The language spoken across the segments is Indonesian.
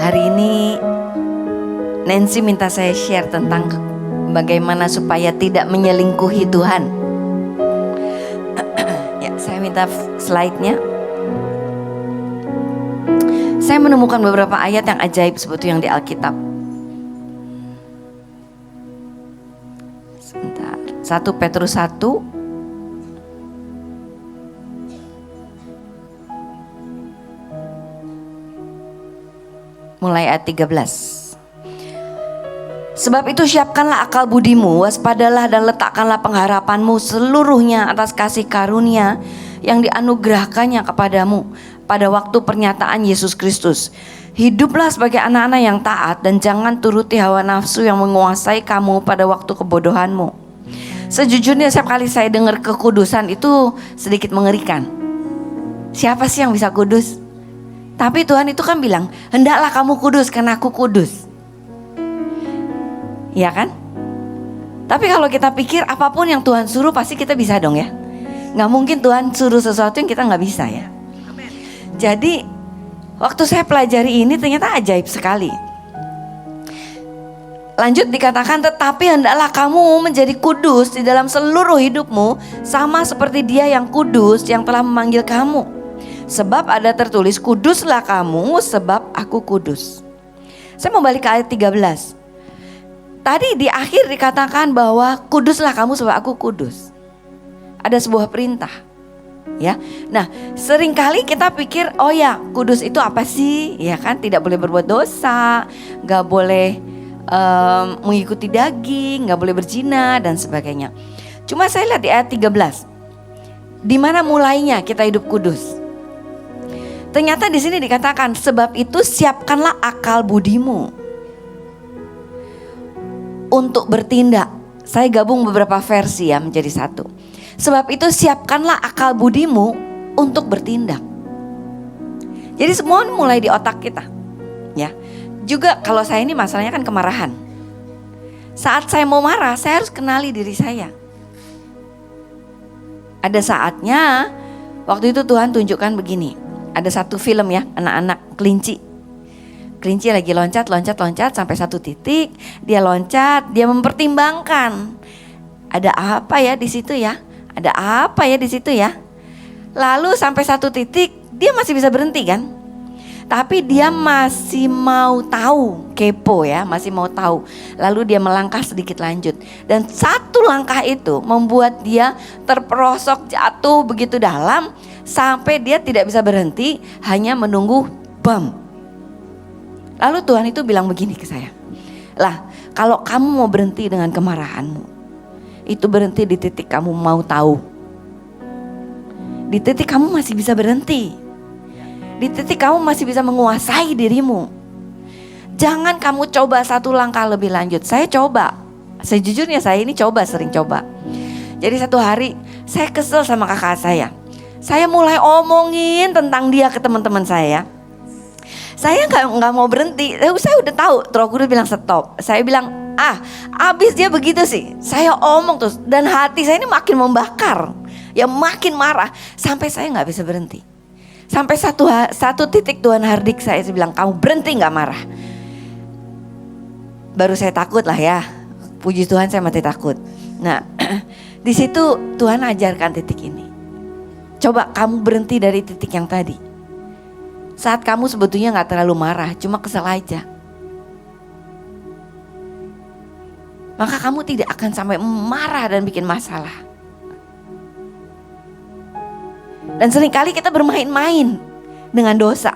Hari ini Nancy minta saya share tentang bagaimana supaya tidak menyelingkuhi Tuhan. Ya, saya minta slide-nya. Saya menemukan beberapa ayat yang ajaib sebetulnya yang di Alkitab. Sebentar. 1 Petrus 1 mulai ayat 13. Sebab itu siapkanlah akal budimu, waspadalah dan letakkanlah pengharapanmu seluruhnya atas kasih karunia yang dianugerahkannya kepadamu pada waktu pernyataan Yesus Kristus. Hiduplah sebagai anak-anak yang taat dan jangan turuti hawa nafsu yang menguasai kamu pada waktu kebodohanmu. Sejujurnya setiap kali saya dengar kekudusan itu sedikit mengerikan. Siapa sih yang bisa kudus? Tapi Tuhan itu kan bilang, hendaklah kamu kudus karena aku kudus. Iya kan? Tapi kalau kita pikir apapun yang Tuhan suruh pasti kita bisa dong ya. Gak mungkin Tuhan suruh sesuatu yang kita gak bisa ya. Jadi waktu saya pelajari ini ternyata ajaib sekali. Lanjut dikatakan, tetapi hendaklah kamu menjadi kudus di dalam seluruh hidupmu, sama seperti Dia yang kudus yang telah memanggil kamu. Sebab ada tertulis, kuduslah kamu sebab aku kudus. Saya mau balik ke ayat 13. Tadi di akhir dikatakan bahwa kuduslah kamu sebab aku kudus. Ada sebuah perintah. Ya, nah seringkali kita pikir, oh ya kudus itu apa sih? Ya kan, tidak boleh berbuat dosa, gak boleh mengikuti daging, gak boleh berzina dan sebagainya. Cuma saya lihat di ayat 13, di mana mulainya kita hidup kudus. Ternyata di sini dikatakan, sebab itu siapkanlah akal budimu untuk bertindak. Saya gabung beberapa versi ya menjadi satu. Sebab itu siapkanlah akal budimu untuk bertindak. Jadi semua mulai di otak kita. Ya. Juga kalau saya ini masalahnya kan kemarahan. Saat saya mau marah, saya harus kenali diri saya. Ada saatnya waktu itu Tuhan tunjukkan begini. Ada satu film ya, anak-anak kelinci. Kelinci lagi loncat sampai satu titik, dia loncat, dia mempertimbangkan. Ada apa ya di situ ya? Ada apa ya di situ ya? Lalu sampai satu titik dia masih bisa berhenti kan? Tapi dia masih mau tahu, kepo ya, masih mau tahu. Lalu dia melangkah sedikit lanjut. Dan satu langkah itu membuat dia terperosok jatuh begitu dalam sampai dia tidak bisa berhenti, hanya menunggu bam. Lalu Tuhan itu bilang begini ke saya. Lah, kalau kamu mau berhenti dengan kemarahanmu, itu berhenti di titik kamu mau tahu. Di titik kamu masih bisa berhenti. Di titik kamu masih bisa menguasai dirimu. Jangan kamu coba satu langkah lebih lanjut. Saya coba. Sejujurnya saya ini sering coba. Jadi satu hari saya kesel sama kakak saya. Saya mulai omongin tentang dia ke teman-teman saya. Saya nggak mau berhenti. Saya udah tahu. Roh Kudus bilang stop. Saya bilang abis dia begitu sih. Saya omong terus dan hati saya ini makin membakar. Ya makin marah sampai saya nggak bisa berhenti. Sampai satu titik Tuhan hardik saya bilang, kamu berhenti nggak marah? Baru saya takut lah ya. Puji Tuhan saya mati takut. Nah di situ Tuhan ajarkan titik ini. Coba kamu berhenti dari titik yang tadi. Saat kamu sebetulnya gak terlalu marah, cuma kesel aja. Maka kamu tidak akan sampai marah dan bikin masalah. Dan seringkali kita bermain-main dengan dosa.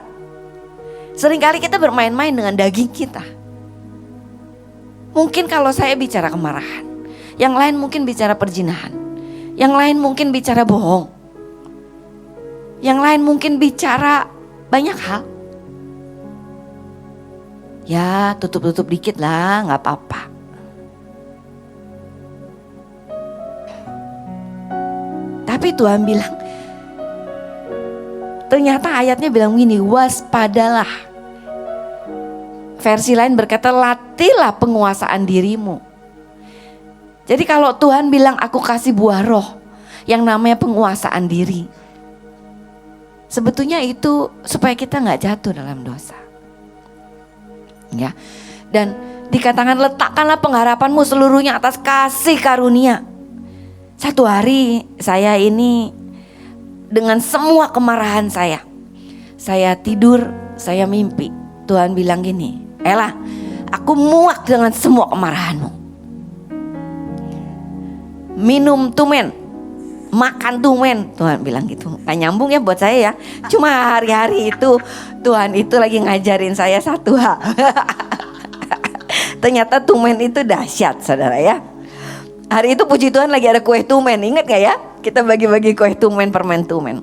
Seringkali kita bermain-main dengan daging kita. Mungkin kalau saya bicara kemarahan, yang lain mungkin bicara perzinahan, yang lain mungkin bicara bohong, yang lain mungkin bicara banyak hal. Ya tutup-tutup dikit lah, gak apa-apa. Tapi Tuhan bilang, ternyata ayatnya bilang gini, waspadalah. Versi lain berkata, latihlah penguasaan dirimu. Jadi kalau Tuhan bilang aku kasih buah roh yang namanya penguasaan diri, sebetulnya itu supaya kita gak jatuh dalam dosa. Ya. Dan dikatakan letakkanlah pengharapanmu seluruhnya atas kasih karunia. Satu hari saya ini dengan semua kemarahan saya tidur, saya mimpi. Tuhan bilang gini, Ella, aku muak dengan semua kemarahanmu. Minum tumen, makan tumen, Tuhan bilang gitu. Gak nyambung ya buat saya ya. Cuma hari-hari itu Tuhan itu lagi ngajarin saya satu hal. Ternyata tumen itu dahsyat, saudara ya. Hari itu puji Tuhan lagi ada kue tumen, ingat gak ya? Kita bagi-bagi kue tumen, permen tumen.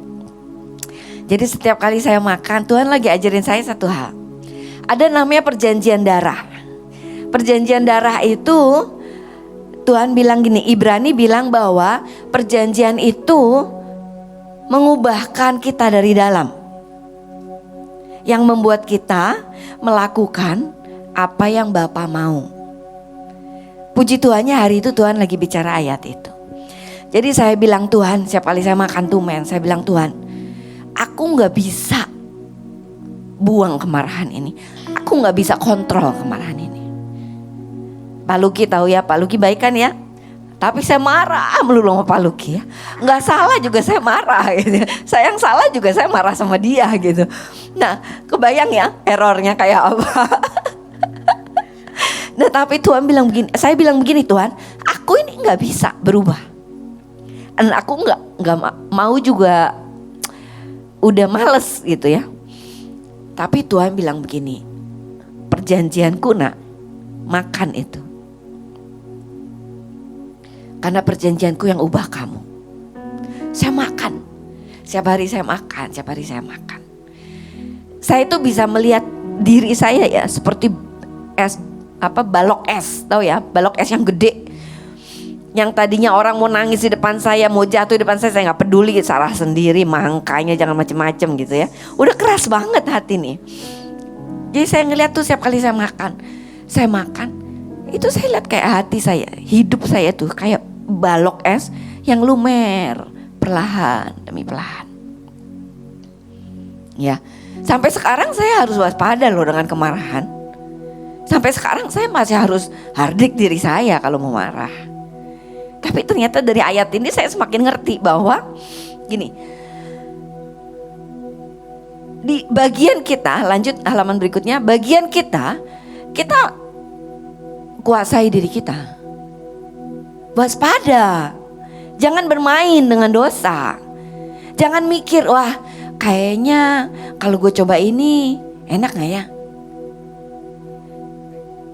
Jadi setiap kali saya makan, Tuhan lagi ajarin saya satu hal. Ada namanya perjanjian darah. Perjanjian darah itu Tuhan bilang gini, Ibrani bilang bahwa perjanjian itu mengubahkan kita dari dalam. Yang membuat kita melakukan apa yang Bapa mau. Puji Tuhannya hari itu Tuhan lagi bicara ayat itu. Jadi saya bilang Tuhan, setiap kali saya makan tumen, saya bilang Tuhan, aku gak bisa buang kemarahan ini. Aku gak bisa kontrol kemarahan ini. Pak Luki tahu ya, Pak Luki baik kan ya. Tapi saya marah melulu sama Pak Luki ya. Gak salah juga saya marah gitu. Saya yang salah juga saya marah sama dia gitu. Nah kebayang ya errornya kayak apa. Nah tapi Tuhan bilang begini, saya bilang begini, Tuhan, aku ini gak bisa berubah. Dan aku gak mau juga, udah males gitu ya. Tapi Tuhan bilang begini, perjanjianku nak, makan itu. Karena perjanjianku yang ubah kamu. Saya makan, setiap hari saya makan, setiap hari saya makan. Saya itu bisa melihat diri saya ya seperti es, balok es, tahu ya, balok es yang gede. Yang tadinya orang mau nangis di depan saya, mau jatuh di depan saya nggak peduli, salah sendiri, makanya jangan macem-macem gitu ya. Udah keras banget hati nih. Jadi saya ngeliat tuh setiap kali saya makan, itu saya lihat kayak hati saya, hidup saya tuh kayak balok es yang lumer, perlahan demi perlahan. Ya, sampai sekarang saya harus waspada loh dengan kemarahan. Sampai sekarang saya masih harus hardik diri saya kalau mau marah. Tapi ternyata dari ayat ini saya semakin ngerti bahwa gini, di bagian kita, lanjut halaman berikutnya, bagian kita kuasai diri kita. Waspada, jangan bermain dengan dosa. Jangan mikir, wah kayaknya kalau gue coba ini enak gak ya?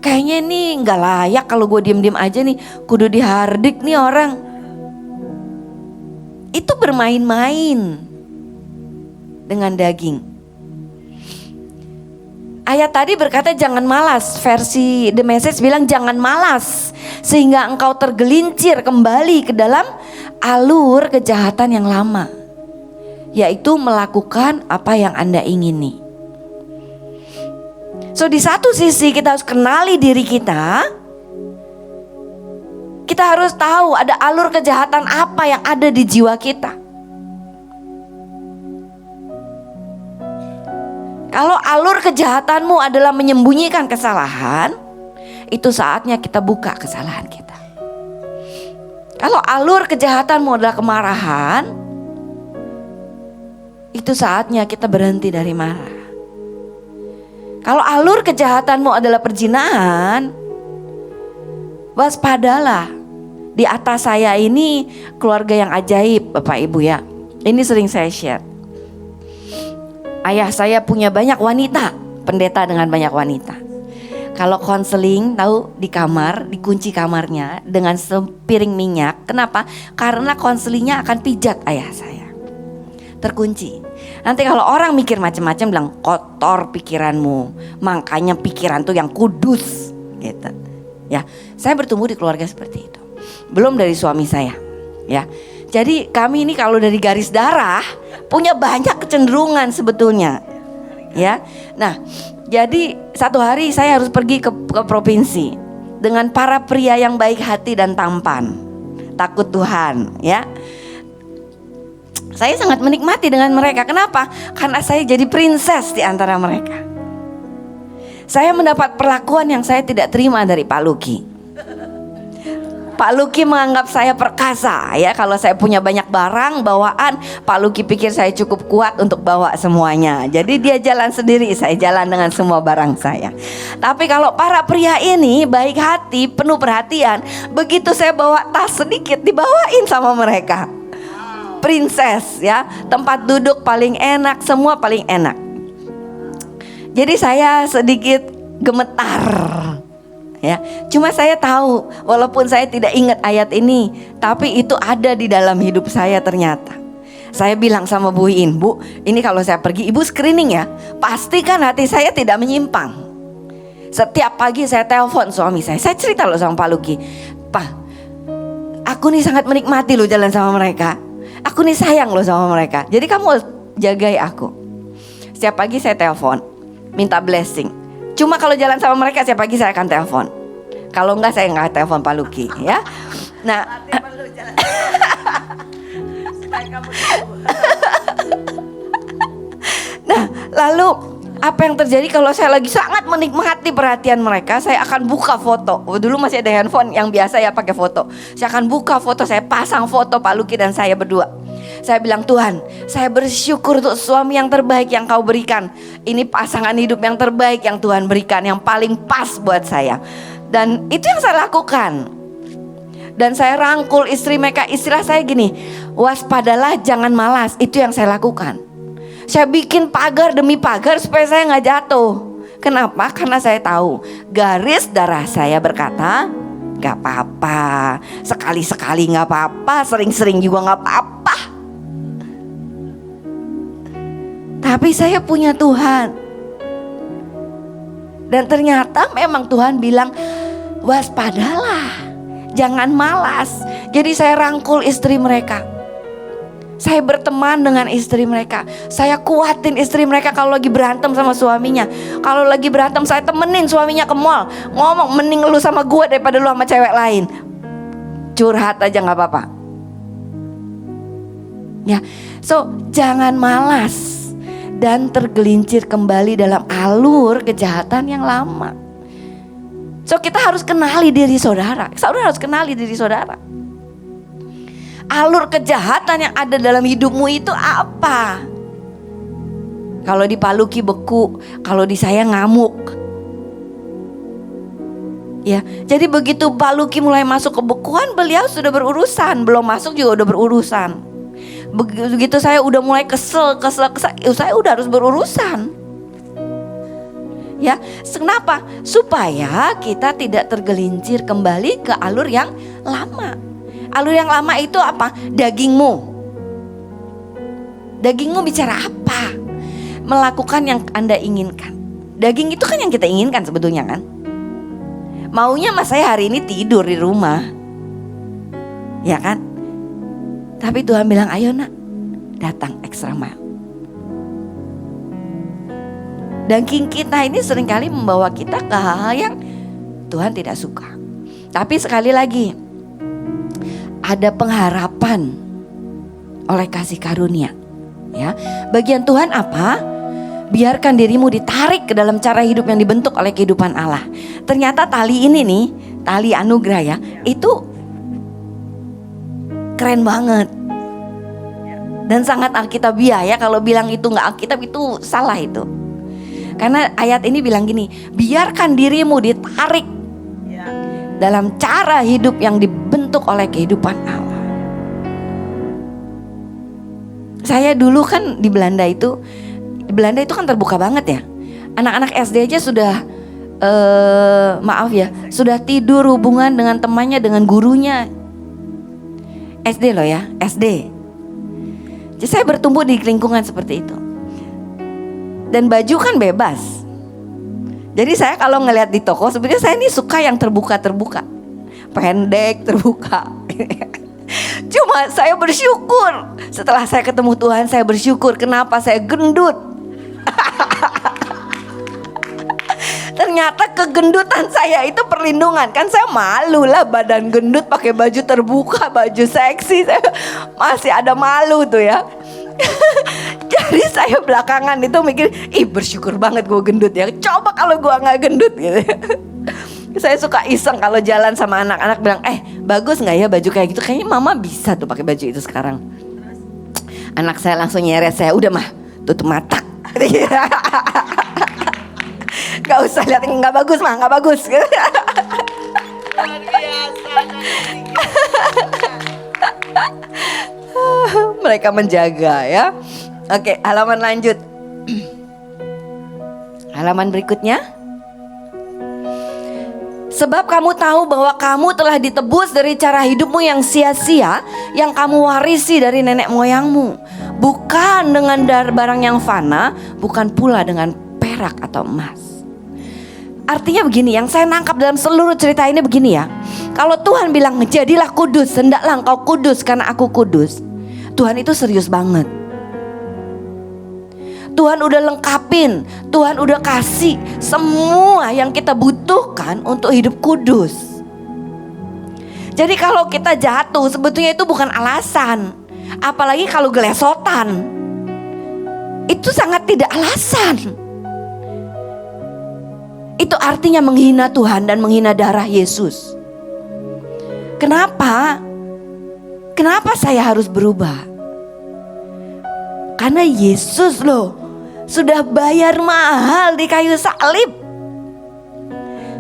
Kayaknya nih gak layak kalau gue diem-diem aja nih, kudu dihardik nih orang. Itu bermain-main dengan daging. Ayat tadi berkata jangan malas, versi The Message bilang jangan malas, sehingga engkau tergelincir kembali ke dalam alur kejahatan yang lama, yaitu melakukan apa yang Anda ingini. So di satu sisi kita harus kenali diri kita. Kita harus tahu ada alur kejahatan apa yang ada di jiwa kita. Kalau alur kejahatanmu adalah menyembunyikan kesalahan, itu saatnya kita buka kesalahan kita. Kalau alur kejahatanmu adalah kemarahan, itu saatnya kita berhenti dari marah. Kalau alur kejahatanmu adalah perzinahan, waspadalah. Di atas saya ini keluarga yang ajaib, Bapak Ibu ya. Ini sering saya share. Ayah saya punya banyak wanita, pendeta dengan banyak wanita. Kalau konseling, tahu di kamar, dikunci kamarnya dengan sepiring minyak. Kenapa? Karena konselingnya akan pijat ayah saya. Terkunci. Nanti kalau orang mikir macam-macam bilang kotor pikiranmu, makanya pikiran tuh yang kudus gitu. Ya, saya bertumbuh di keluarga seperti itu. Belum dari suami saya, ya. Jadi kami ini kalau dari garis darah punya banyak kecenderungan sebetulnya, ya. Nah, jadi satu hari saya harus pergi ke provinsi dengan para pria yang baik hati dan tampan, takut Tuhan, ya. Saya sangat menikmati dengan mereka. Kenapa? Karena saya jadi princess di antara mereka. Saya mendapat perlakuan yang saya tidak terima dari Pak Luki. Pak Luki menganggap saya perkasa ya. Kalau saya punya banyak barang bawaan, Pak Luki pikir saya cukup kuat untuk bawa semuanya. Jadi dia jalan sendiri, saya jalan dengan semua barang saya. Tapi kalau para pria ini baik hati, penuh perhatian, begitu saya bawa tas sedikit dibawain sama mereka. Princess ya, tempat duduk paling enak, semua paling enak. Jadi saya sedikit gemetar. Ya, cuma saya tahu, walaupun saya tidak ingat ayat ini, tapi itu ada di dalam hidup saya ternyata. Saya bilang sama Bu In, Bu, ini kalau saya pergi, Ibu screening ya, pastikan hati saya tidak menyimpang. Setiap pagi saya telepon suami saya cerita loh sama Pak Luki, Pak, aku nih sangat menikmati loh jalan sama mereka, aku nih sayang loh sama mereka, jadi kamu jagai aku. Setiap pagi saya telepon, minta blessing. Cuma kalau jalan sama mereka setiap pagi saya akan telepon. Kalau enggak saya enggak telepon Pak Luki ya. Nah, nah lalu apa yang terjadi kalau saya lagi sangat menikmati perhatian mereka, saya akan buka foto. Dulu masih ada handphone yang biasa ya pakai foto. Saya akan buka foto, saya pasang foto Pak Luki dan saya berdua. Saya bilang, Tuhan, saya bersyukur untuk suami yang terbaik yang kau berikan. Ini pasangan hidup yang terbaik yang Tuhan berikan, yang paling pas buat saya. Dan itu yang saya lakukan. Dan saya rangkul istri mereka. Istilah saya gini, waspadalah jangan malas. Itu yang saya lakukan. Saya bikin pagar demi pagar supaya saya gak jatuh. Kenapa? Karena saya tahu garis darah saya berkata, gak apa-apa, sekali-sekali gak apa-apa, sering-sering juga gak apa-apa. Tapi saya punya Tuhan. Dan ternyata memang Tuhan bilang, waspadalah, jangan malas. Jadi saya rangkul istri mereka. Saya berteman dengan istri mereka. Saya kuatin istri mereka kalau lagi berantem sama suaminya. Kalau lagi berantem saya temenin suaminya ke mall. Ngomong, mending lu sama gue daripada lu sama cewek lain. Curhat aja gak apa-apa. Ya, so jangan malas dan tergelincir kembali dalam alur kejahatan yang lama. So kita harus kenali diri saudara. Saudara harus kenali diri saudara. Alur kejahatan yang ada dalam hidupmu itu apa? Kalau di Pak Luki beku, kalau di saya ngamuk. Ya, jadi begitu Pak Luki mulai masuk kebekuan, beliau sudah berurusan. Belum masuk juga udah berurusan. Begitu saya udah mulai kesel, saya udah harus berurusan. Ya, kenapa? Supaya kita tidak tergelincir kembali ke alur yang lama. Alur yang lama itu apa? Dagingmu. Dagingmu bicara apa? Melakukan yang Anda inginkan. Daging itu kan yang kita inginkan sebetulnya kan. Maunya mas saya hari ini tidur di rumah, ya kan? Tapi Tuhan bilang, ayo nak, datang extra mile. Daging kita ini seringkali membawa kita ke hal yang Tuhan tidak suka. Tapi sekali lagi, ada pengharapan oleh kasih karunia. Ya, bagian Tuhan apa? Biarkan dirimu ditarik ke dalam cara hidup yang dibentuk oleh kehidupan Allah. Ternyata tali ini nih, tali anugerah ya, itu keren banget. Dan sangat alkitabiah ya. Kalau bilang itu gak alkitab itu salah itu. Karena ayat ini bilang gini, biarkan dirimu ditarik dalam cara hidup yang dibentuk oleh kehidupan Allah. Saya dulu kan di Belanda itu kan terbuka banget ya. Anak-anak SD aja sudah sudah tidur hubungan dengan temannya, dengan gurunya. SD loh ya, SD. Jadi saya bertumbuh di lingkungan seperti itu. Dan baju kan bebas. Jadi saya kalau ngelihat di toko, sebenarnya saya ini suka yang terbuka-terbuka. Pendek, terbuka. Cuma saya bersyukur. Setelah saya ketemu Tuhan, saya bersyukur. Kenapa saya gendut? Ternyata kegendutan saya itu perlindungan. Kan saya malu lah badan gendut pakai baju terbuka, baju seksi. Saya masih ada malu tuh ya. Jadi saya belakangan itu mikir, bersyukur banget gue gendut ya. Coba kalau gue gak gendut gitu. Saya suka iseng kalau jalan sama anak-anak bilang, bagus gak ya baju kayak gitu? Kayaknya mama bisa tuh pakai baju itu sekarang. Anak saya langsung nyeret saya, udah mah tutup mata. Gak usah lihat, gak bagus mah, gak bagus. Luar biasa. Mereka menjaga ya. Oke, halaman lanjut. Halaman berikutnya. Sebab kamu tahu bahwa kamu telah ditebus dari cara hidupmu yang sia-sia, yang kamu warisi dari nenek moyangmu, bukan dengan barang yang fana, bukan pula dengan perak atau emas. Artinya begini, yang saya nangkap dalam seluruh cerita ini begini ya. Kalau Tuhan bilang jadilah kudus, hendaklah engkau kudus karena aku kudus, Tuhan itu serius banget. Tuhan udah lengkapin, Tuhan udah kasih semua yang kita butuhkan untuk hidup kudus. Jadi kalau kita jatuh sebetulnya itu bukan alasan. Apalagi kalau gelesotan, itu sangat tidak alasan. Itu artinya menghina Tuhan dan menghina darah Yesus. Kenapa? Kenapa saya harus berubah? Karena Yesus loh sudah bayar mahal di kayu salib,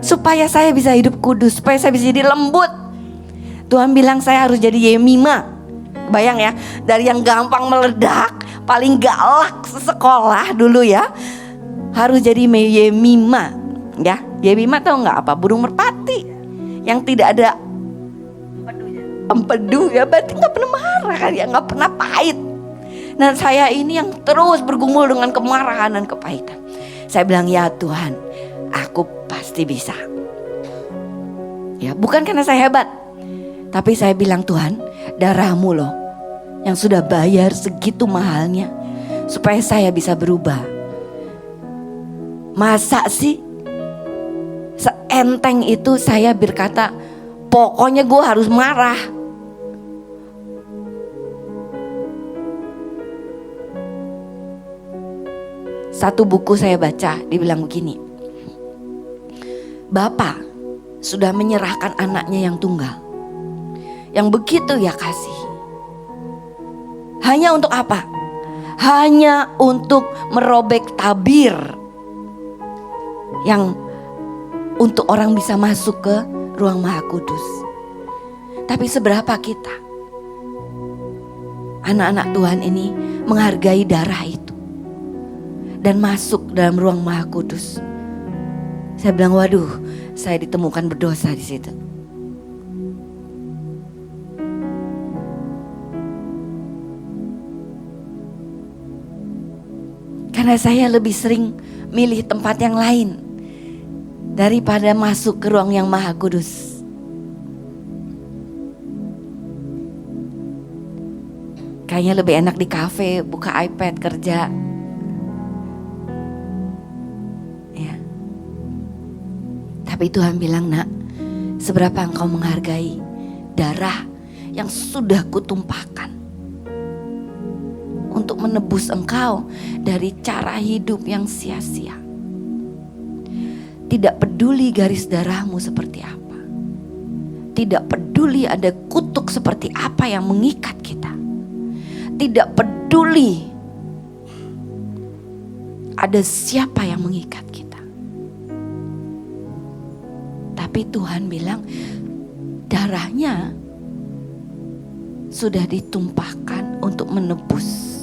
supaya saya bisa hidup kudus, supaya saya bisa jadi lembut. Tuhan bilang saya harus jadi Yemima. Bayang ya, dari yang gampang meledak, paling galak sekolah dulu ya, harus jadi Yemima. Ya, Yemima tahu nggak apa? Burung merpati yang tidak ada empedu ya, berarti nggak pernah marah kan ya, nggak pernah pahit. Nah saya ini yang terus bergumul dengan kemarahan dan kepahitan. Saya bilang, ya Tuhan, aku pasti bisa. Ya, bukan karena saya hebat, tapi saya bilang, Tuhan, darahmu loh yang sudah bayar segitu mahalnya supaya saya bisa berubah. Masa sih seenteng itu saya berkata, pokoknya gue harus marah. Satu buku saya baca, dibilang begini, Bapa sudah menyerahkan anaknya yang tunggal, yang begitu ya kasih. Hanya untuk apa? Hanya untuk merobek tabir yang untuk orang bisa masuk ke ruang Maha Kudus. Tapi seberapa kita, anak-anak Tuhan ini, menghargai darah itu dan masuk dalam ruang Maha Kudus? Saya bilang, waduh, saya ditemukan berdosa di situ. Karena saya lebih sering milih tempat yang lain daripada masuk ke ruang yang Maha Kudus. Kayaknya lebih enak di kafe, buka iPad, kerja. Tapi Tuhan bilang, nak, seberapa engkau menghargai darah yang sudah kutumpahkan untuk menebus engkau dari cara hidup yang sia-sia. Tidak peduli garis darahmu seperti apa, tidak peduli ada kutuk seperti apa yang mengikat kita, tidak peduli ada siapa yang mengikat kita. Tapi Tuhan bilang darahnya sudah ditumpahkan untuk menebus.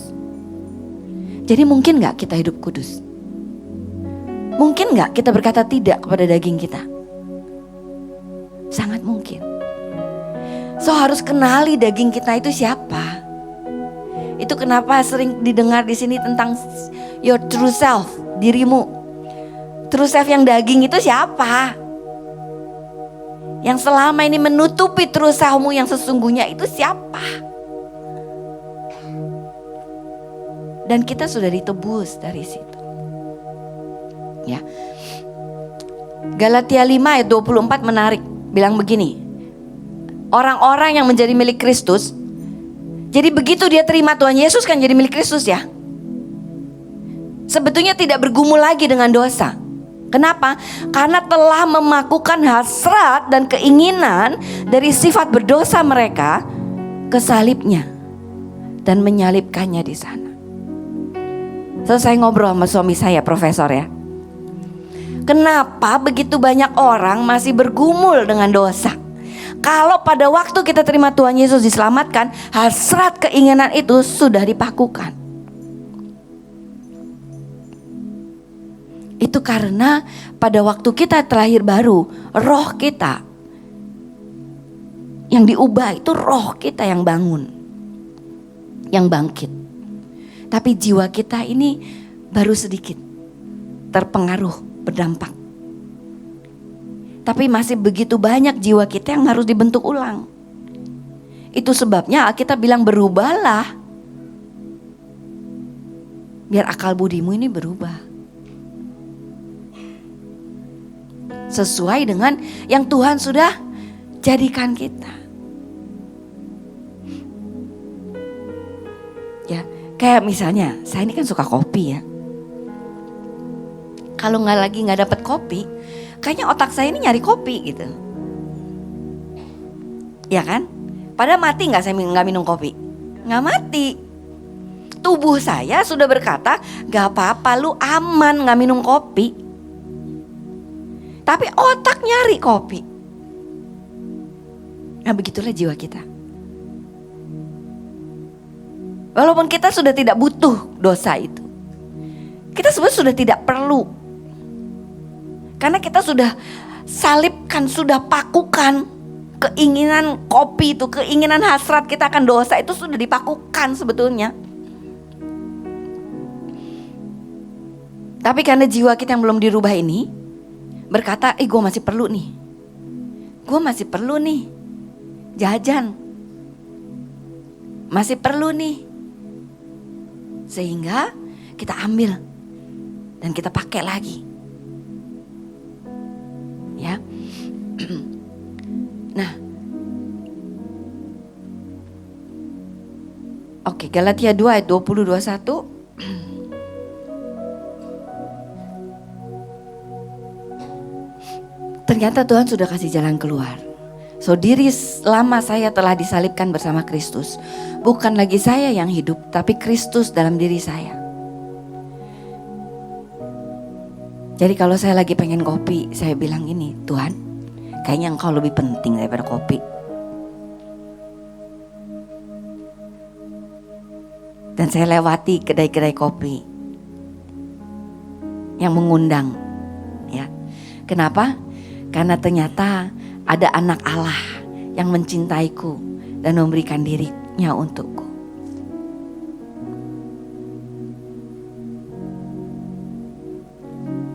Jadi mungkin gak kita hidup kudus? Mungkin gak kita berkata tidak kepada daging kita? Sangat mungkin. So harus kenali daging kita itu siapa. Itu kenapa sering didengar di sini tentang your true self, dirimu. True self yang daging itu siapa? Yang selama ini menutupi true self-mu yang sesungguhnya itu siapa? Dan kita sudah ditebus dari situ. Ya. Galatia 5 ayat 24 menarik, bilang begini. Orang-orang yang menjadi milik Kristus, jadi begitu dia terima Tuhan Yesus kan jadi milik Kristus ya. sebetulnya tidak bergumul lagi dengan dosa. Kenapa? Karena telah memakukan hasrat dan keinginan dari sifat berdosa mereka ke salibnya dan menyalibkannya di sana. Selesai ngobrol sama suami saya, profesor ya. Kenapa begitu banyak orang masih bergumul dengan dosa? Kalau pada waktu kita terima Tuhan Yesus diselamatkan, hasrat keinginan itu sudah dipakukan. Itu karena pada waktu kita terlahir baru, roh kita yang diubah itu roh kita yang bangun, yang bangkit. Tapi jiwa kita ini baru sedikit terpengaruh, berdampak. Tapi masih begitu banyak jiwa kita yang harus dibentuk ulang. Itu sebabnya kita bilang berubahlah, biar akal budimu ini berubah sesuai dengan yang Tuhan sudah jadikan kita. Ya, kayak misalnya saya ini kan suka kopi ya. Kalau nggak dapet kopi, kayaknya otak saya ini nyari kopi gitu. Ya kan? Padahal mati nggak saya nggak minum kopi? Nggak mati. Tubuh saya sudah berkata, nggak apa-apa, lu aman nggak minum kopi. Tapi otak nyari kopi. Nah begitulah jiwa kita. Walaupun kita sudah tidak butuh dosa itu, kita sebenarnya sudah tidak perlu. Karena kita sudah salibkan, sudah pakukan keinginan kopi itu, keinginan hasrat kita akan dosa itu sudah dipakukan sebetulnya. Tapi karena jiwa kita yang belum dirubah ini berkata, gue masih perlu nih. Gue masih perlu nih jajan. Masih perlu nih. Sehingga kita ambil dan kita pakai lagi. Ya. Nah. Oke, Galatia 2 ayat 20 21. Ternyata Tuhan sudah kasih jalan keluar. So diri lama saya telah disalibkan bersama Kristus. Bukan lagi saya yang hidup, tapi Kristus dalam diri saya. Jadi kalau saya lagi pengen kopi, saya bilang ini, Tuhan, kayaknya Engkau lebih penting daripada kopi. Dan saya lewati kedai-kedai kopi yang mengundang, ya. Kenapa? Karena ternyata ada anak Allah yang mencintaiku dan memberikan dirinya untukku.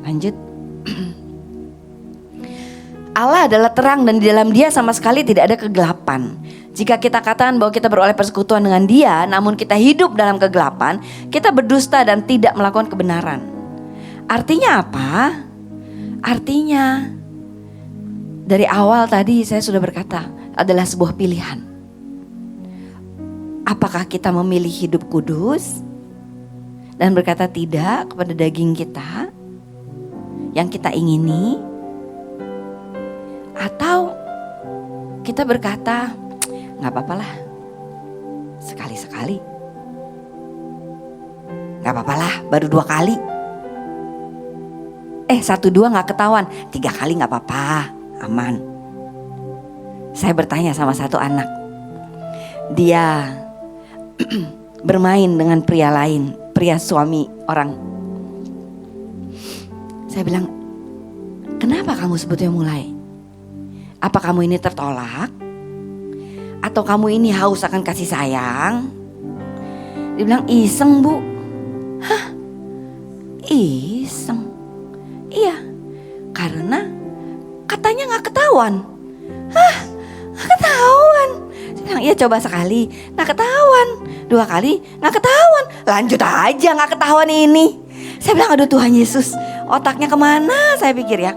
Lanjut. Allah adalah terang dan di dalam Dia sama sekali tidak ada kegelapan. Jika kita katakan bahwa kita beroleh persekutuan dengan Dia, namun kita hidup dalam kegelapan, kita berdusta dan tidak melakukan kebenaran. Artinya apa? Artinya dari awal tadi saya sudah berkata adalah sebuah pilihan. Apakah kita memilih hidup kudus dan berkata tidak kepada daging kita yang kita ingini, atau kita berkata nggak apa-apa lah, sekali-sekali, nggak apa-apa lah, baru 2 kali, 1, 2 nggak ketahuan, 3 kali nggak apa-apa, aman. Saya bertanya sama satu anak, dia bermain dengan pria lain, pria suami orang. Saya bilang, kenapa kamu sebetulnya mulai? Apa kamu ini tertolak? Atau kamu ini haus akan kasih sayang? Dia bilang, iseng bu. Hah? Iseng? Iya, karena katanya gak ketahuan. Hah? Gak ketahuan? Saya bilang, iya coba sekali, gak ketahuan. 2 kali, gak ketahuan. Lanjut aja gak ketahuan ini. Saya bilang, aduh Tuhan Yesus, otaknya kemana saya pikir ya.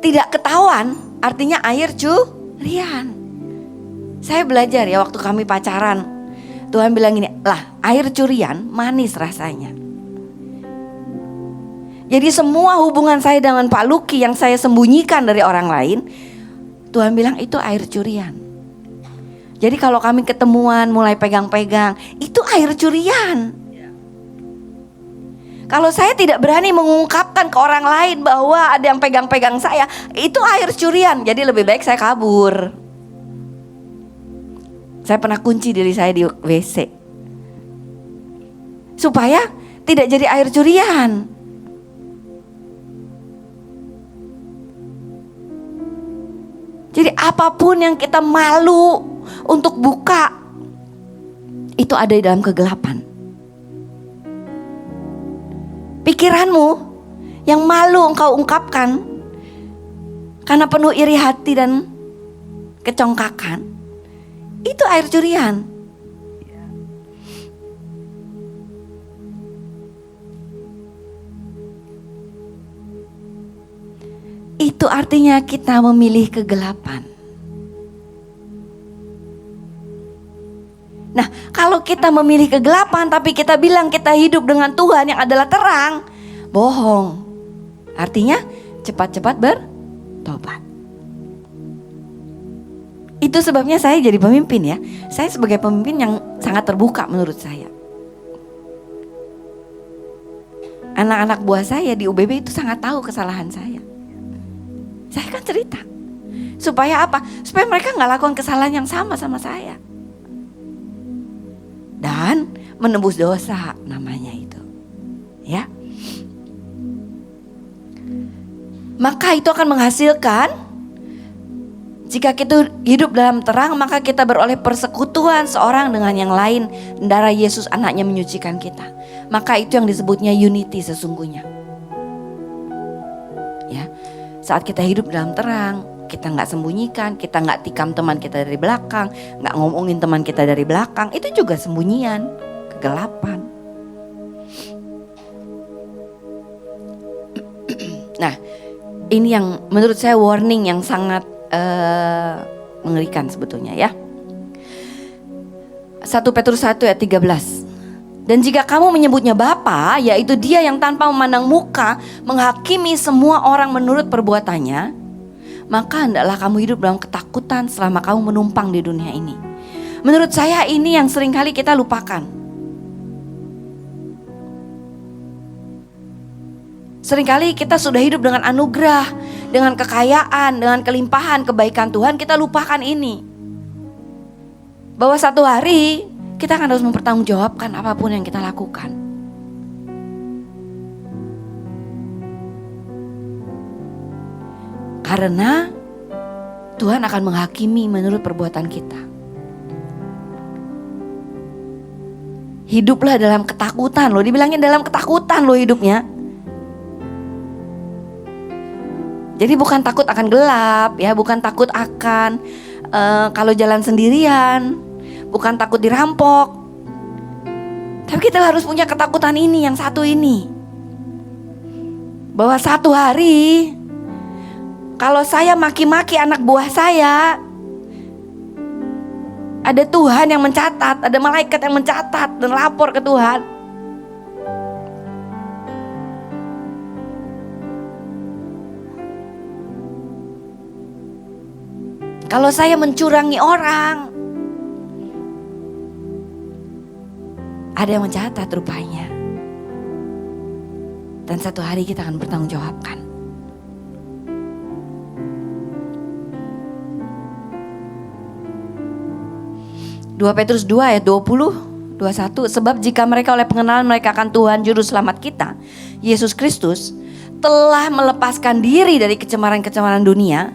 Tidak ketahuan artinya air curian. Saya belajar ya waktu kami pacaran. Tuhan bilang gini, lah air curian manis rasanya. Jadi semua hubungan saya dengan Pak Luki yang saya sembunyikan dari orang lain, Tuhan bilang itu air curian. Jadi kalau kami ketemuan mulai pegang-pegang, itu air curian. Kalau saya tidak berani mengungkapkan ke orang lain bahwa ada yang pegang-pegang saya, itu air curian. Jadi lebih baik saya kabur. Saya pernah kunci diri saya di WC supaya tidak jadi air curian. Jadi apapun yang kita malu untuk buka, itu ada di dalam kegelapan. Pikiranmu yang malu engkau ungkapkan karena penuh iri hati dan kecongkakan, itu air curian. Itu artinya kita memilih kegelapan. Nah, kalau kita memilih kegelapan tapi kita bilang kita hidup dengan Tuhan yang adalah terang, bohong. Artinya cepat-cepat bertobat. Itu sebabnya saya jadi pemimpin ya. Saya sebagai pemimpin yang sangat terbuka menurut saya. Anak-anak buah saya di UBB itu sangat tahu kesalahan saya. Saya kan cerita. Supaya apa? Supaya mereka gak lakukan kesalahan yang sama saya. Dan menebus dosa namanya itu. Ya. Maka itu akan menghasilkan, jika kita hidup dalam terang, maka kita beroleh persekutuan seorang dengan yang lain. Darah Yesus anaknya menyucikan kita. Maka itu yang disebutnya unity sesungguhnya. Ya, saat kita hidup dalam terang, kita gak sembunyikan, kita gak tikam teman kita dari belakang, gak ngomongin teman kita dari belakang, itu juga sembunyian, kegelapan. Nah, ini yang menurut saya warning yang sangat mengerikan sebetulnya ya. 1 Petrus 1 ayat 13. Dan jika kamu menyebutnya Bapa, yaitu Dia yang tanpa memandang muka menghakimi semua orang menurut perbuatannya, maka hendaklah kamu hidup dalam ketakutan selama kamu menumpang di dunia ini. Menurut saya ini yang seringkali kita lupakan. Seringkali kita sudah hidup dengan anugerah, dengan kekayaan, dengan kelimpahan kebaikan Tuhan, kita lupakan ini. Bahwa satu hari kita akan harus mempertanggungjawabkan apapun yang kita lakukan. Karena Tuhan akan menghakimi menurut perbuatan kita. Hiduplah dalam ketakutan loh, dibilangin dalam ketakutan loh hidupnya. Jadi bukan takut akan gelap ya, bukan takut akan kalau jalan sendirian, bukan takut dirampok. Tapi kita harus punya ketakutan ini, yang satu ini. Bahwa satu hari kalau saya maki-maki anak buah saya, ada Tuhan yang mencatat, ada malaikat yang mencatat dan lapor ke Tuhan. Kalau saya mencurangi orang, ada yang mencatat rupanya. Dan satu hari kita akan bertanggungjawabkan. 2 Petrus 2 ayat 20, 21. Sebab jika mereka oleh pengenalan mereka akan Tuhan Juru Selamat kita, Yesus Kristus, telah melepaskan diri dari kecemaran-kecemaran dunia,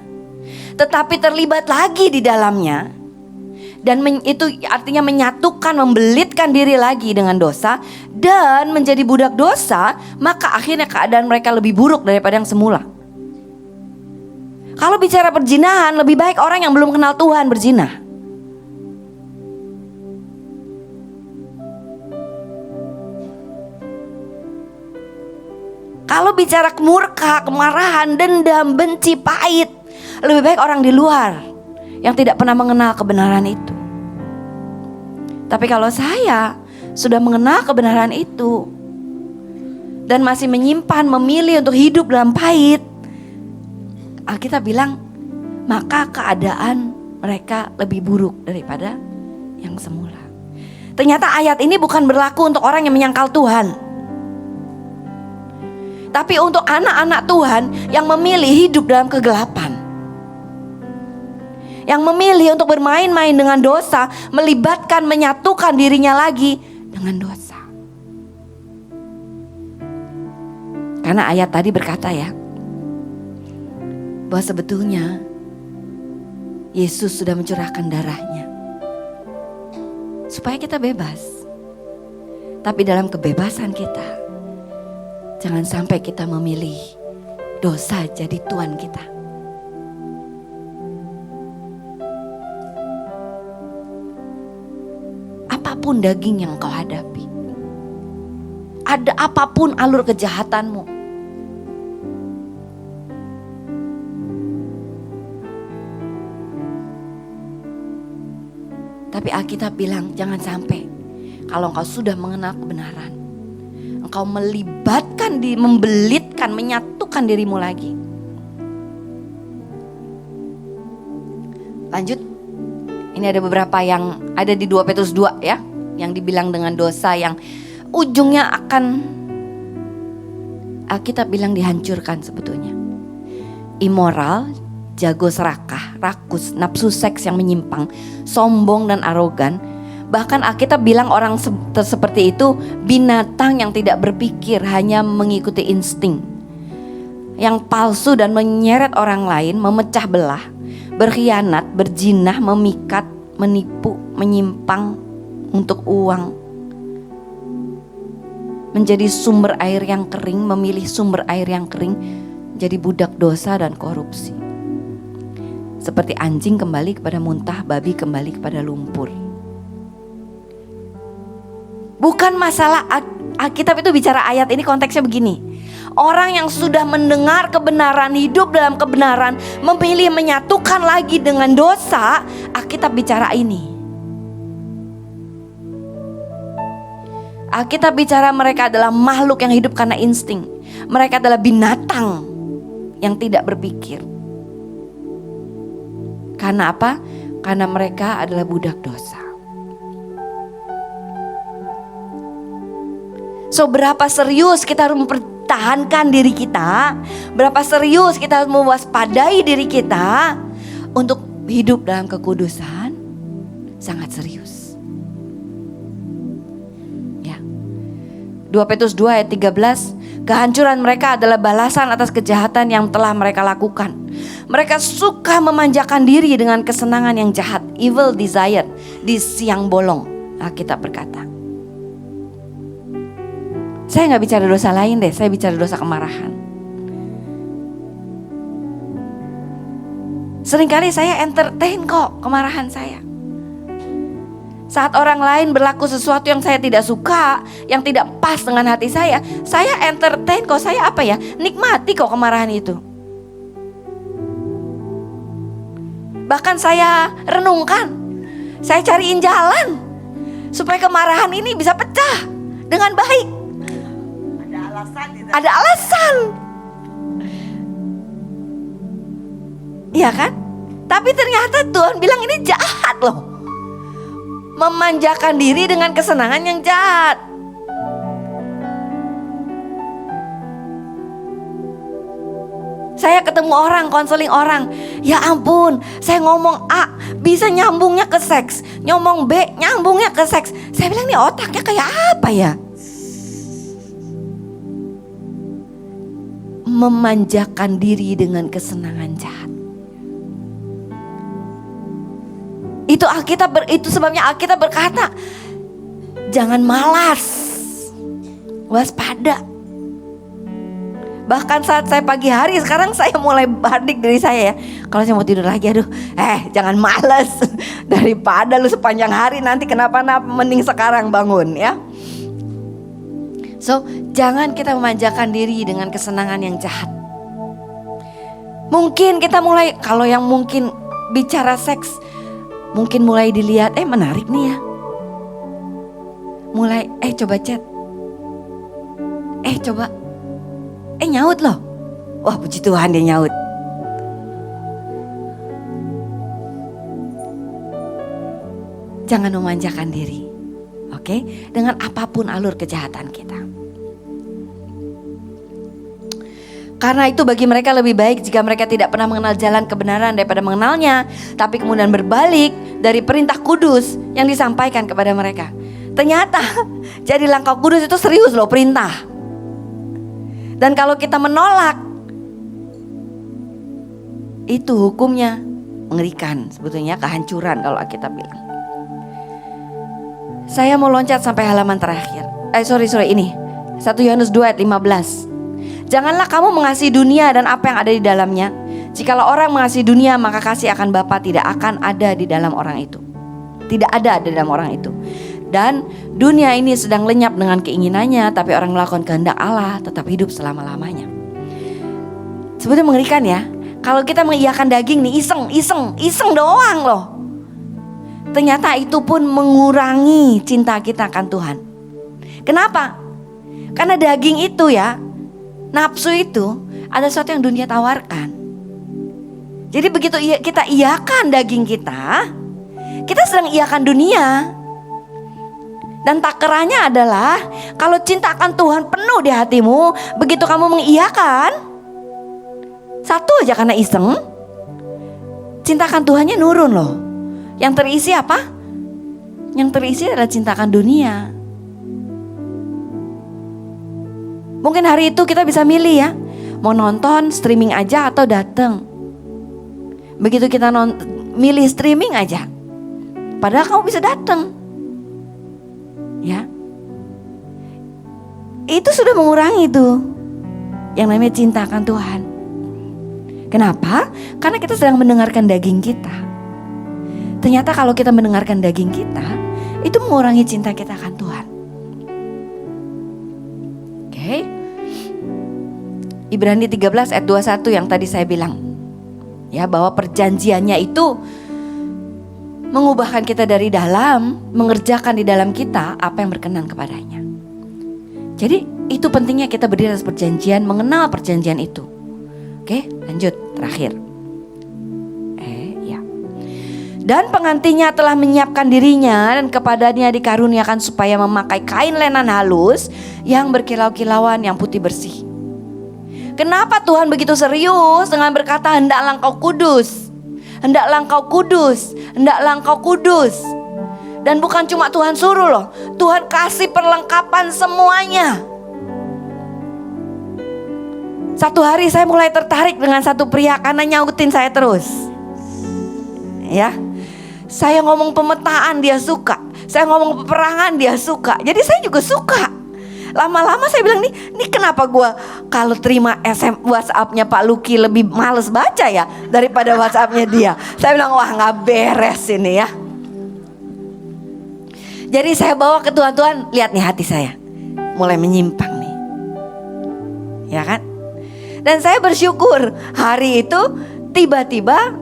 tetapi terlibat lagi di dalamnya, dan itu artinya menyatukan, membelitkan diri lagi dengan dosa dan menjadi budak dosa, maka akhirnya keadaan mereka lebih buruk daripada yang semula. Kalau bicara perzinahan, lebih baik orang yang belum kenal Tuhan berzina. Kalau bicara murka, kemarahan, dendam, benci, pahit, lebih baik orang di luar yang tidak pernah mengenal kebenaran itu. Tapi kalau saya sudah mengenal kebenaran itu dan masih menyimpan, memilih untuk hidup dalam pahit, Alkitab bilang maka keadaan mereka lebih buruk daripada yang semula. Ternyata ayat ini bukan berlaku untuk orang yang menyangkal Tuhan, tapi untuk anak-anak Tuhan yang memilih hidup dalam kegelapan, yang memilih untuk bermain-main dengan dosa, melibatkan, menyatukan dirinya lagi dengan dosa. Karena ayat tadi berkata ya, bahwa sebetulnya Yesus sudah mencurahkan darahnya supaya kita bebas. Tapi dalam kebebasan kita, jangan sampai kita memilih dosa jadi tuan kita. Apapun daging yang kau hadapi, ada apapun alur kejahatanmu, tapi Alkitab bilang jangan sampai kalau engkau sudah mengenal kebenaran, engkau melibatkan, membelitkan, menyatukan dirimu lagi. Lanjut, ini ada beberapa yang ada di 2 Petrus 2 ya, yang dibilang dengan dosa yang ujungnya akan, Alkitab bilang dihancurkan sebetulnya. Immoral, jago serakah, rakus, nafsu seks yang menyimpang, sombong dan arogan. Bahkan Alkitab bilang orang seperti itu binatang yang tidak berpikir, hanya mengikuti insting, yang palsu dan menyeret orang lain, memecah belah, berkhianat, berjinah, memikat, menipu, menyimpang untuk uang, menjadi sumber air yang kering, memilih sumber air yang kering, jadi budak dosa dan korupsi. Seperti anjing kembali kepada muntah, babi kembali kepada lumpur. Bukan masalah, Alkitab itu bicara ayat ini konteksnya begini. Orang yang sudah mendengar kebenaran, hidup dalam kebenaran, memilih menyatukan lagi dengan dosa, Alkitab bicara ini. Alkitab bicara mereka adalah makhluk yang hidup karena insting. Mereka adalah binatang yang tidak berpikir. Karena apa? Karena mereka adalah budak dosa. So, berapa serius kita harus mempertahankan diri kita, berapa serius kita harus mewaspadai diri kita untuk hidup dalam kekudusan, sangat serius. Ya. 2 Petrus 2 ayat 13, kehancuran mereka adalah balasan atas kejahatan yang telah mereka lakukan. Mereka suka memanjakan diri dengan kesenangan yang jahat, evil desire, di siang bolong, Alkitab berkata. Saya gak bicara dosa lain deh, saya bicara dosa kemarahan. Seringkali saya entertain kok kemarahan saya. Saat orang lain berlaku sesuatu yang saya tidak suka, yang tidak pas dengan hati saya entertain kok, saya apa ya, nikmati kok kemarahan itu. Bahkan saya renungkan, saya cariin jalan supaya kemarahan ini bisa pecah dengan baik. Ada alasan. Iya kan? Tapi ternyata Tuhan bilang ini jahat loh. Memanjakan diri dengan kesenangan yang jahat. Saya ketemu orang, konseling orang, ya ampun, saya ngomong A bisa nyambungnya ke seks, ngomong B nyambungnya ke seks. Saya bilang nih otaknya kayak apa ya? Memanjakan diri dengan kesenangan jahat. Itu sebabnya Alkitab berkata, jangan malas, waspada. Bahkan saat saya pagi hari sekarang saya mulai hardik diri saya ya. Kalau saya mau tidur lagi, aduh, jangan malas. Daripada lu sepanjang hari nanti kenapa-napa, mending sekarang bangun ya. So, jangan kita memanjakan diri dengan kesenangan yang jahat. Mungkin kita mulai, kalau yang mungkin bicara seks, mungkin mulai dilihat, menarik nih ya. mulai coba chat, coba nyaut loh. Wah, puji Tuhan dia nyaut. Jangan memanjakan diri, oke? Dengan apapun alur kejahatan kita. Karena itu bagi mereka lebih baik jika mereka tidak pernah mengenal jalan kebenaran daripada mengenalnya, tapi kemudian berbalik dari perintah kudus yang disampaikan kepada mereka. Ternyata jadi langkah kudus itu serius loh, perintah. Dan kalau kita menolak, itu hukumnya mengerikan, sebetulnya kehancuran kalau kita bilang. Saya mau loncat sampai halaman terakhir. Ini 1 Yohanes 2 ayat 15. Janganlah kamu mengasihi dunia dan apa yang ada di dalamnya. Jikalau orang mengasihi dunia, maka kasih akan Bapa tidak akan ada di dalam orang itu. Tidak ada di dalam orang itu. Dan dunia ini sedang lenyap dengan keinginannya, tapi orang melakukan kehendak Allah tetap hidup selama-lamanya. Sebetulnya mengerikan ya. Kalau kita mengiyakan daging nih, iseng doang loh. Ternyata itu pun mengurangi cinta kita akan Tuhan. Kenapa? Karena daging itu ya, nafsu itu ada sesuatu yang dunia tawarkan. Jadi begitu kita iyakan daging kita sedang iyakan dunia. Dan takerannya adalah kalau cinta akan Tuhan penuh di hatimu, begitu kamu mengiyakan satu aja karena iseng, cinta akan Tuhannya nurun loh. Yang terisi apa? Yang terisi adalah cinta akan dunia. Mungkin hari itu kita bisa milih ya, mau nonton streaming aja atau datang. Begitu kita milih streaming aja, padahal kamu bisa datang. Ya, itu sudah mengurangi tuh yang namanya cinta akan Tuhan. Kenapa? Karena kita sedang mendengarkan daging kita. Ternyata kalau kita mendengarkan daging kita, itu mengurangi cinta kita akan Tuhan. Oke. Ibrani 13 ayat 21 yang tadi saya bilang. Ya, bahwa perjanjiannya itu mengubahkan kita dari dalam, mengerjakan di dalam kita apa yang berkenan kepadanya. Jadi itu pentingnya kita berdiri atas perjanjian, mengenal perjanjian itu. Oke, lanjut terakhir. Dan pengantinnya telah menyiapkan dirinya dan kepadanya dikaruniakan supaya memakai kain lenan halus yang berkilau-kilauan yang putih bersih. Kenapa Tuhan begitu serius dengan berkata hendaklah engkau kudus? Hendaklah engkau kudus, hendaklah engkau kudus. Dan bukan cuma Tuhan suruh loh, Tuhan kasih perlengkapan semuanya. Satu hari saya mulai tertarik dengan satu pria karena nyautin saya terus. Ya, saya ngomong pemetaan dia suka, saya ngomong peperangan dia suka, jadi saya juga suka. Lama-lama saya bilang nih kenapa gue kalau terima WhatsApp-nya Pak Luki lebih males baca ya daripada WhatsApp-nya dia. Saya bilang wah nggak beres ini ya. Jadi saya bawa ke Tuhan, lihat nih hati saya mulai menyimpang nih, ya kan? Dan saya bersyukur hari itu tiba-tiba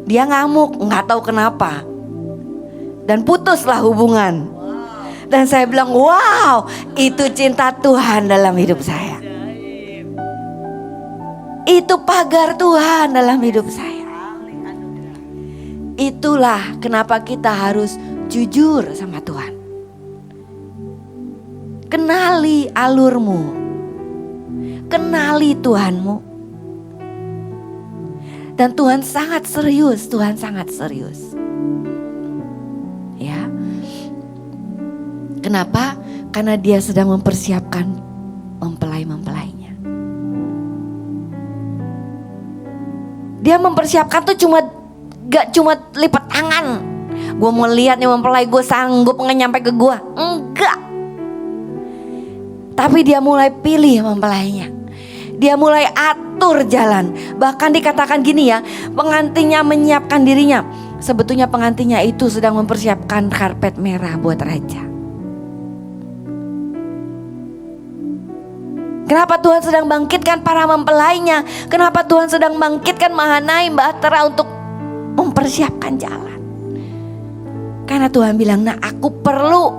dia ngamuk, nggak tahu kenapa, dan putuslah hubungan. Dan saya bilang, wow, itu cinta Tuhan dalam hidup saya. Itu pagar Tuhan dalam hidup saya. Itulah kenapa kita harus jujur sama Tuhan. Kenali alurmu, kenali Tuhanmu. Dan Tuhan sangat serius, Tuhan sangat serius. Ya. Kenapa? Karena dia sedang mempersiapkan mempelai-mempelainya. Dia mempersiapkan tuh gak cuma lipat tangan. Gue mau lihat nih mempelai gue sanggup nggak nyampe ke gue. Enggak. Tapi dia mulai pilih mempelainya. Dia mulai atur jalan. Bahkan dikatakan gini ya, pengantinnya menyiapkan dirinya. Sebetulnya pengantinnya itu sedang mempersiapkan karpet merah buat raja. Kenapa Tuhan sedang bangkitkan para mempelainya? Kenapa Tuhan sedang bangkitkan Mahanaim, Bahtera untuk mempersiapkan jalan? Karena Tuhan bilang, nah aku perlu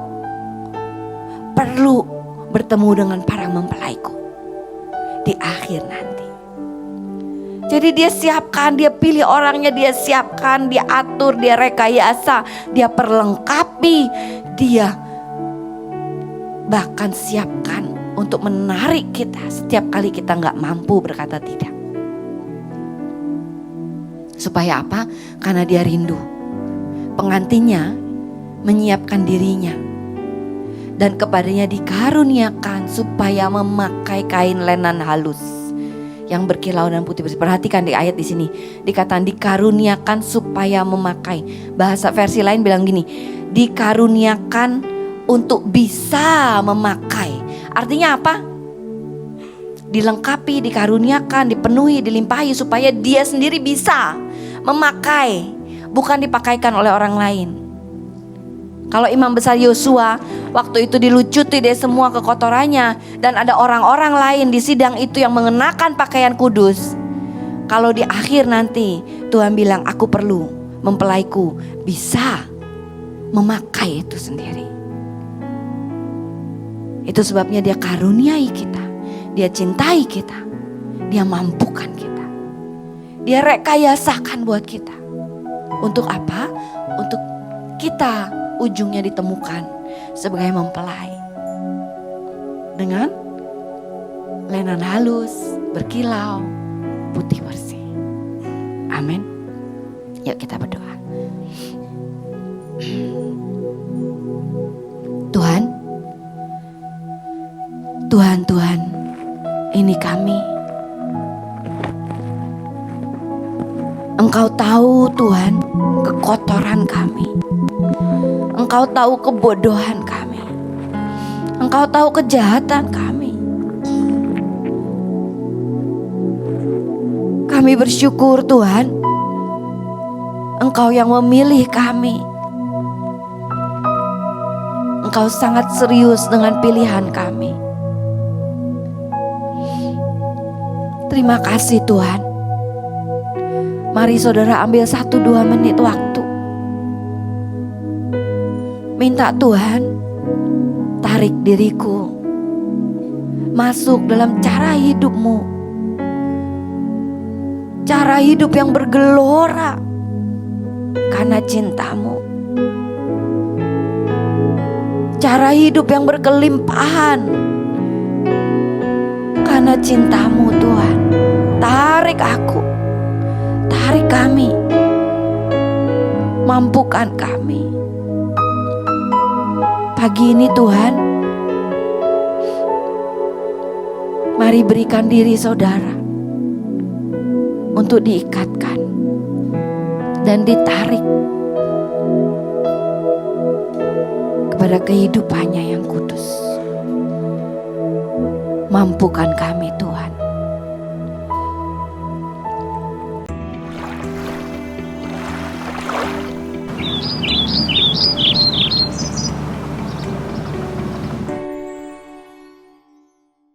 perlu bertemu dengan para mempelaiku di akhir nanti. Jadi dia siapkan, dia pilih orangnya, dia siapkan, dia atur, dia rekayasa, dia perlengkapi, dia bahkan siapkan untuk menarik kita setiap kali kita gak mampu berkata tidak. Supaya apa? Karena dia rindu. Pengantinnya menyiapkan dirinya dan kepadanya dikaruniakan supaya memakai kain lenan halus yang berkilau dan putih bersih. Perhatikan di ayat di sini dikatakan dikaruniakan supaya memakai. Bahasa versi lain bilang gini, dikaruniakan untuk bisa memakai. Artinya apa? Dilengkapi, dikaruniakan, dipenuhi, dilimpahi supaya dia sendiri bisa memakai, bukan dipakaikan oleh orang lain. Kalau Imam Besar Yosua waktu itu dilucuti deh semua kekotorannya, dan ada orang-orang lain di sidang itu yang mengenakan pakaian kudus. Kalau di akhir nanti Tuhan bilang, aku perlu mempelaiku bisa memakai itu sendiri. Itu sebabnya dia karuniai kita, dia cintai kita, dia mampukan kita, dia rekayasakan buat kita. Untuk apa? Untuk kita ujungnya ditemukan sebagai mempelai dengan lenan halus, berkilau, putih bersih. Amin. Yuk kita berdoa. Tuhan, ini kami. Engkau tahu Tuhan kekotoran kami. Engkau tahu kebodohan kami. Engkau tahu kejahatan kami. Kami bersyukur Tuhan, Engkau yang memilih kami. Engkau sangat serius dengan pilihan kami. Terima kasih Tuhan. Mari saudara ambil 1-2 menit waktu. Minta Tuhan tarik diriku masuk dalam cara hidupmu. Cara hidup yang bergelora karena cintamu. Cara hidup yang berkelimpahan karena cintamu Tuhan. Tarik aku, tarik kami, mampukan kami. Pagi ini Tuhan, mari berikan diri saudara untuk diikatkan dan ditarik kepada kehidupannya yang kudus. Mampukan kami Tuhan.